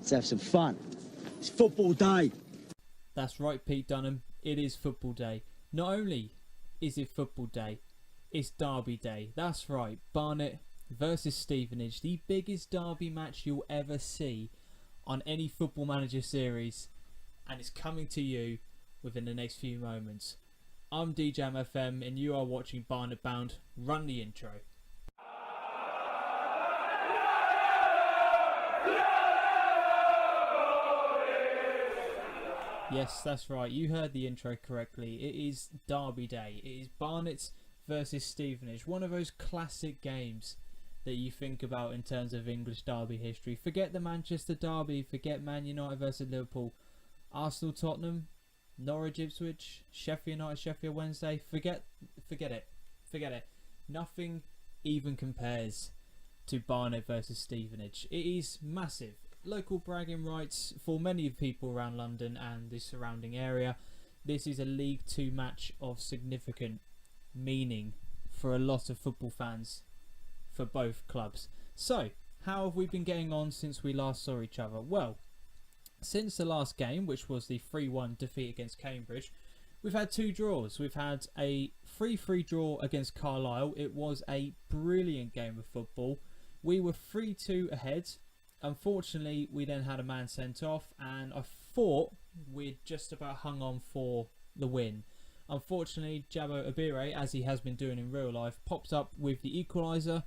Let's have some fun. It's football day. That's right, Pete Dunham. It is football day. Not only is it football day, it's derby day. That's right, Barnet versus Stevenage, the biggest derby match you'll ever see on any Football Manager series, and it's coming to you within the next few moments. I'm DJM FM and you are watching Barnet Bound. Run the intro. Yes, that's right. You heard the intro correctly. It is Derby Day. It is Barnet versus Stevenage. One of those classic games that you think about in terms of English derby history. Forget the Manchester derby. Forget Man United versus Liverpool. Arsenal, Tottenham, Norwich, Ipswich, Sheffield United, Sheffield Wednesday. Forget it. Nothing even compares to Barnet versus Stevenage. It is massive. Local bragging rights for many people around London and the surrounding area. This is a League 2 match of significant meaning for a lot of football fans for both clubs. So, how have we been getting on since we last saw each other? Well, since the last game, which was the 3-1 defeat against Cambridge, we've had two draws. We've had a 3-3 draw against Carlisle. It was a brilliant game of football. We were 3-2 ahead. Unfortunately, we then had a man sent off, and I thought we'd just about hung on for the win. Unfortunately, Jabo Abire, as he has been doing in real life, pops up with the equaliser.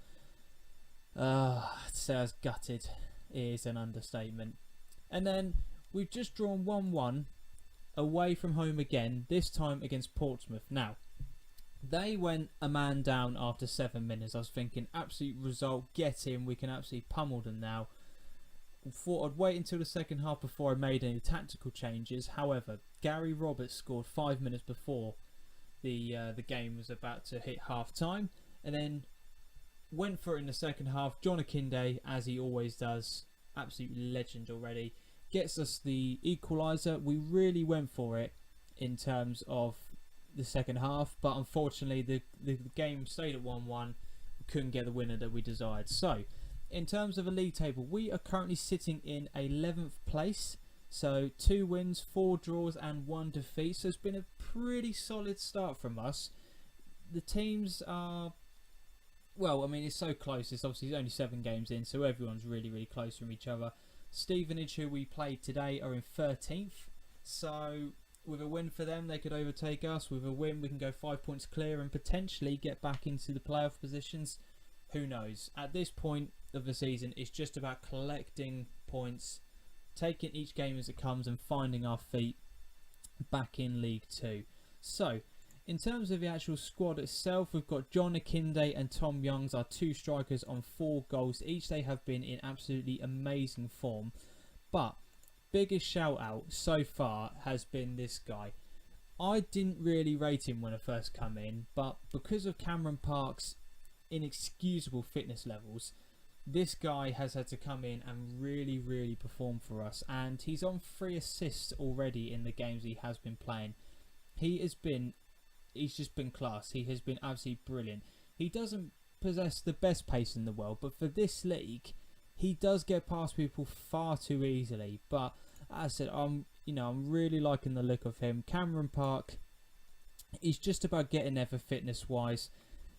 To say I was gutted is an understatement. And then we've just drawn 1-1 away from home again, this time against Portsmouth. Now, they went a man down after 7 minutes. I was thinking, absolute result, get in, we can absolutely pummel them now. Thought I'd wait until the second half before I made any tactical changes. However, Gary Roberts scored 5 minutes before the game was about to hit half time, and then went for it in the second half. John Akinde, as he always does, absolute legend already, gets us the equaliser. We really went for it in terms of the second half, but unfortunately the game stayed at 1-1. We couldn't get the winner that we desired. So, in terms of a league table, we are currently sitting in 11th place. So 2 wins, 4 draws and 1 defeat. So it's been a pretty solid start from us. The teams are, well, I mean, it's so close. It's obviously only 7 games in, so everyone's really, really close from each other. Stevenage, who we played today, are in 13th. So with a win for them, they could overtake us. With a win, we can go 5 points clear and potentially get back into the playoff positions. Who knows? At this point of the season, it's just about collecting points, taking each game as it comes and finding our feet back in League 2. So, in terms of the actual squad itself, we've got John Akinde and Tom Youngs, our 2 strikers, on 4 goals each. They have been in absolutely amazing form. But, biggest shout out so far has been this guy. I didn't really rate him when I first come in, but because of Cameron Park's inexcusable fitness levels, this guy has had to come in and really, really perform for us, and he's on 3 assists already in the games he has been playing. He's just been class. He has been absolutely brilliant. He doesn't possess the best pace in the world, but for this league, he does get past people far too easily. But as I said, I'm really liking the look of him. Cameron Park is just about getting there for fitness wise.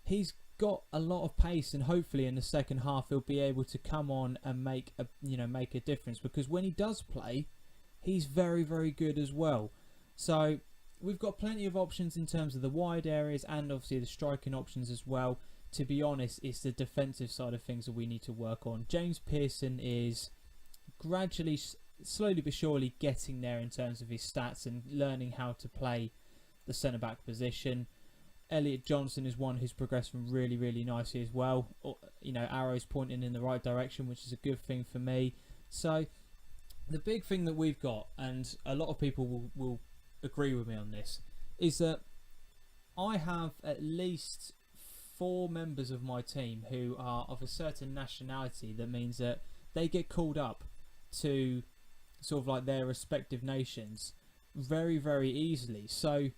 He's got a lot of pace, and hopefully in the second half he'll be able to come on and make a difference, because when he does play, he's very, very good as well. So we've got plenty of options in terms of the wide areas and obviously the striking options as well. To be honest, it's the defensive side of things that we need to work on. James Pearson is gradually, slowly but surely, getting there in terms of his stats and learning how to play the centre back position. Elliot Johnson is one who's progressed from really, really nicely as well. Arrows pointing in the right direction, which is a good thing for me. So the big thing that we've got, and a lot of people will agree with me on this, is that I have at least 4 members of my team who are of a certain nationality. That means that they get called up to sort of like their respective nations very, very easily. So,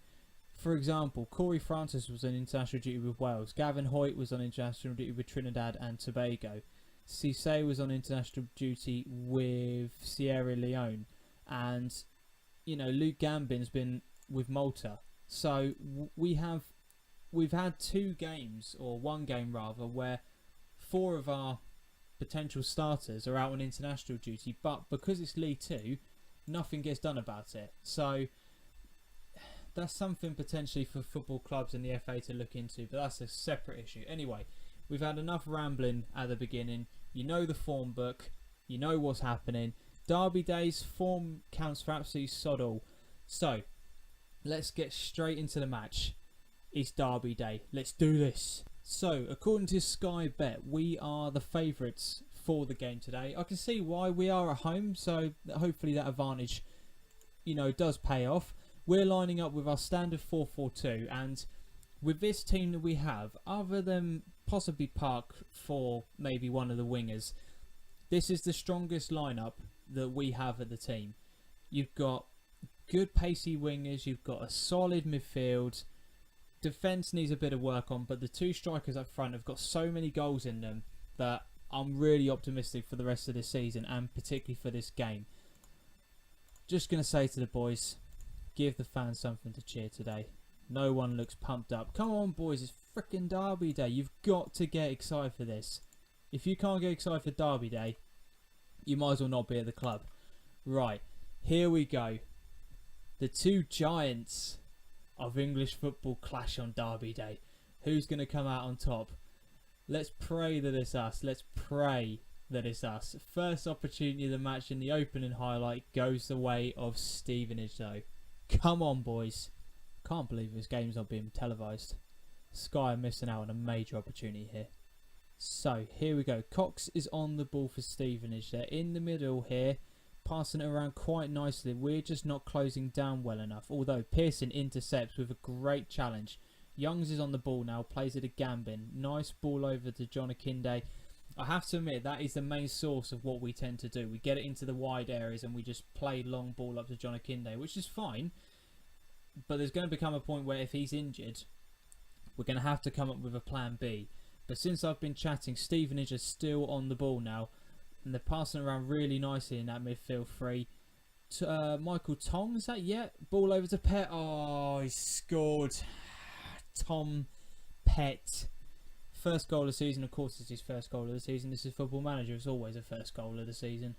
for example, Corey Francis was on international duty with Wales. Gavin Hoyt was on international duty with Trinidad and Tobago. Cisse was on international duty with Sierra Leone, and Luke Gambin's been with Malta. So we've had 2 games, or 1 game rather, where 4 of our potential starters are out on international duty, but because it's League 2, nothing gets done about it. So that's something potentially for football clubs and the FA to look into, but that's a separate issue. Anyway, we've had enough rambling at the beginning. You know the form book, you know what's happening. Derby days, form counts for absolutely sod all. So let's get straight into the match. It's Derby day. Let's do this. So, according to Sky Bet, we are the favourites for the game today. I can see why. We are at home, so hopefully that advantage, does pay off. We're lining up with our standard 4-4-2, and with this team that we have, other than possibly Park for maybe one of the wingers, this is the strongest lineup that we have at the team. You've got good pacey wingers, you've got a solid midfield. Defence needs a bit of work on, but the 2 strikers up front have got so many goals in them that I'm really optimistic for the rest of this season, and particularly for this game. Just going to say to the boys, give the fans something to cheer today. No one looks pumped up. Come on boys, it's freaking Derby day. You've got to get excited for this. If you can't get excited for Derby day, you might as well not be at the club. Right, here we go. The 2 giants of English football clash on Derby day. Who's going to come out on top? Let's pray that it's us. Let's pray that it's us. First opportunity of the match in the opening highlight goes the way of Stevenage though. Come on boys. Can't believe this game's not being televised. Sky are missing out on a major opportunity here. So here we go. Cox is on the ball for Stevenage. They're in the middle here, passing it around quite nicely. We're just not closing down well enough. Although Pearson intercepts with a great challenge. Youngs is on the ball now, plays it to Gambin. Nice ball over to John Akinde. I have to admit, that is the main source of what we tend to do. We get it into the wide areas and we just play long ball up to John Akinde, which is fine. But there's going to become a point where if he's injured, we're going to have to come up with a plan B. But since I've been chatting, Stevenage is still on the ball now. And they're passing around really nicely in that midfield 3. Michael Tong, is that yet? Ball over to Pett. Oh, he scored. Tom Pett. First goal of the season. Of course, it's his first goal of the season. This is Football Manager. It's always a first goal of the season.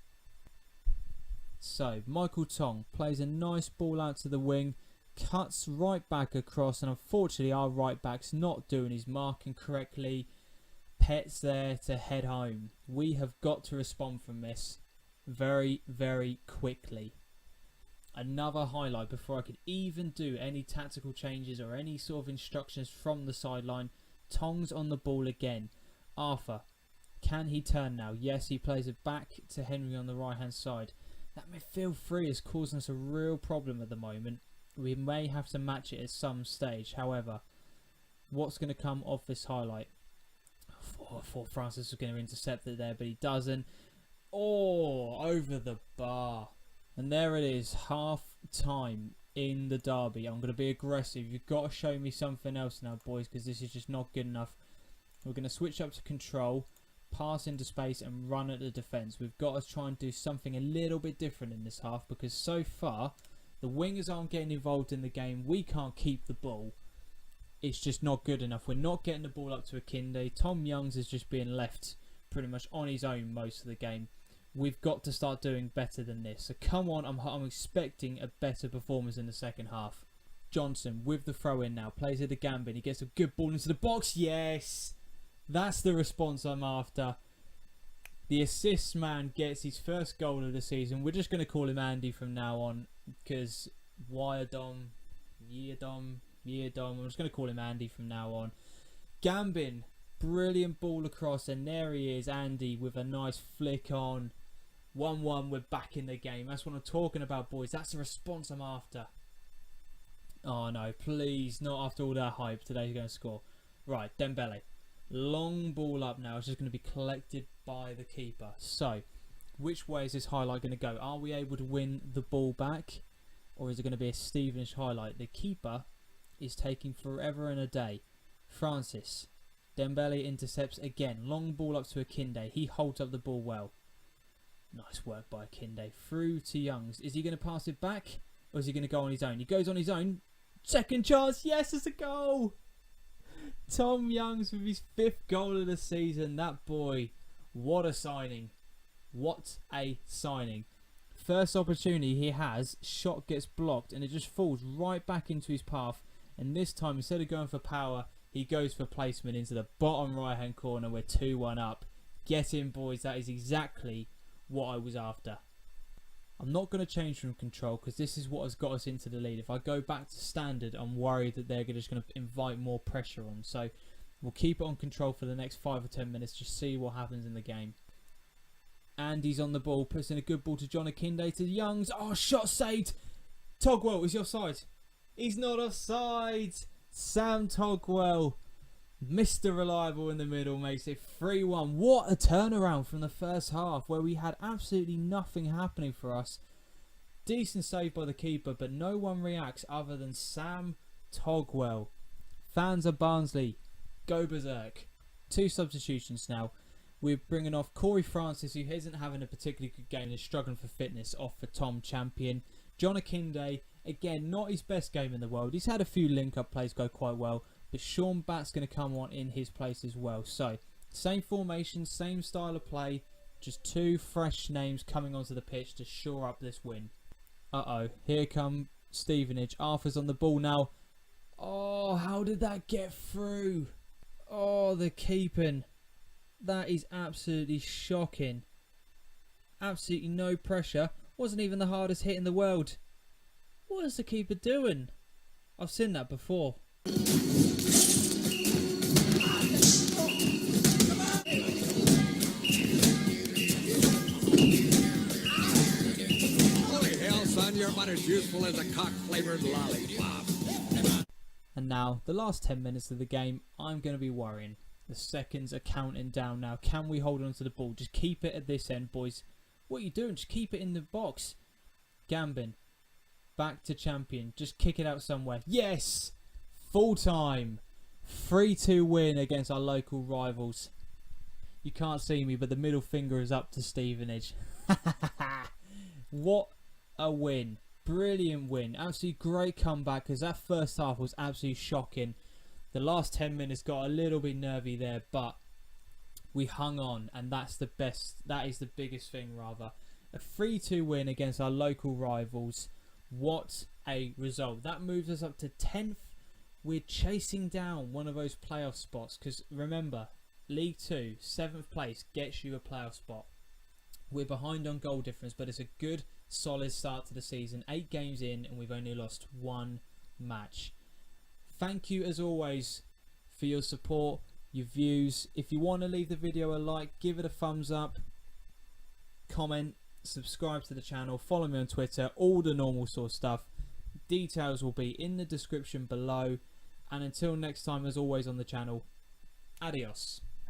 So, Michael Tong plays a nice ball out to the wing. Cuts right back across. And unfortunately, our right back's not doing his marking correctly. Pett's there to head home. We have got to respond from this very, very quickly. Another highlight before I could even do any tactical changes or any sort of instructions from the sideline. Tong's on the ball again. Arthur, can he turn now? Yes, he plays it back to Henry on the right hand side. That midfield 3 is causing us a real problem at the moment. We may have to match it at some stage. However, what's going to come off this highlight? I thought Francis was going to intercept it there, but he doesn't. Oh, over the bar. And there it is, half time in the derby. I'm going to be aggressive. You've got to show me something else now, boys, because this is just not good enough. We're going to switch up to control, pass into space and run at the defence. We've got to try and do something a little bit different in this half, because so far the wingers aren't getting involved in the game. We can't keep the ball. It's just not good enough. We're not getting the ball up to Akinde. Tom Youngs is just being left pretty much on his own most of the game. We've got to start doing better than this. So come on, I'm expecting a better performance in the second half. Johnson with the throw in now. Plays it to Gambin. He gets a good ball into the box. Yes! That's the response I'm after. The assist man gets his first goal of the season. We're just going to call him Andy from now on. Because Yeardom. I'm just going to call him Andy from now on. Gambin. Brilliant ball across. And there he is, Andy, with a nice flick on. 1-1, we're back in the game. That's what I'm talking about, boys. That's the response I'm after. Oh, no, please. Not after all that hype. Today's going to score. Right, Dembele. Long ball up now. It's just going to be collected by the keeper. So, which way is this highlight going to go? Are we able to win the ball back? Or is it going to be a Stevenage highlight? The keeper is taking forever and a day. Francis. Dembele intercepts again. Long ball up to Akinde. He holds up the ball well. Nice work by Akinde. Through to Youngs. Is he going to pass it back? Or is he going to go on his own? He goes on his own. Second chance. Yes, it's a goal. Tom Youngs with his 5th goal of the season. That boy, what a signing. What a signing. First opportunity he has, shot gets blocked and it just falls right back into his path. And this time, instead of going for power, he goes for placement into the bottom right hand corner. We're 2-1 up. Get in, boys. That is exactly what I was after. I'm not going to change from control because this is what has got us into the lead. If I go back to standard, I'm worried that they're just going to invite more pressure on. So we'll keep it on control for the next 5 or 10 minutes. Just see what happens in the game. Andy's on the ball, puts in a good ball to John Akinde to Youngs. Oh, shot saved. Togwell, is he offside? He's not offside. Sam Togwell, Mr. Reliable in the middle, makes it 3-1. What a turnaround from the first half where we had absolutely nothing happening for us. Decent save by the keeper, but no one reacts other than Sam Togwell. Fans of Barnsley, go berserk. 2 substitutions now. We're bringing off Corey Francis, who isn't having a particularly good game and is struggling for fitness, off for Tom Champion. John Akinde, again, not his best game in the world. He's had a few link-up plays go quite well, but Sean Batt's going to come on in his place as well. So, same formation, same style of play, just 2 fresh names coming onto the pitch to shore up this win. Uh-oh, here come Stevenage. Arthur's on the ball now. Oh, how did that get through? Oh, the keeping. That is absolutely shocking. Absolutely no pressure. Wasn't even the hardest hit in the world. What is the keeper doing? I've seen that before. Holy hell, son, you're about as useful as a cock-flavored lollipop. And now, the last 10 minutes of the game, I'm going to be worrying. The seconds are counting down now. Can we hold on to the ball? Just keep it at this end, boys. What are you doing? Just keep it in the box. Gambin. Back to Champion. Just kick it out somewhere. Yes! Full time. 3-2 win against our local rivals. You can't see me, but the middle finger is up to Stevenage. What a win. Brilliant win. Absolutely great comeback because that first half was absolutely shocking. The last 10 minutes got a little bit nervy there, but we hung on, and that's the best. That is the biggest thing, rather. A 3-2 win against our local rivals. What a result. That moves us up to 10th. We're chasing down one of those playoff spots because remember, League 2, 7th place gets you a playoff spot. We're behind on goal difference, but it's a good, solid start to the season. 8 games in, and we've only lost 1 match. Thank you as always for your support, your views. If you want to leave the video a like, give it a thumbs up, comment, subscribe to the channel, follow me on Twitter, all the normal sort of stuff. Details will be in the description below. And until next time, as always on the channel, adios.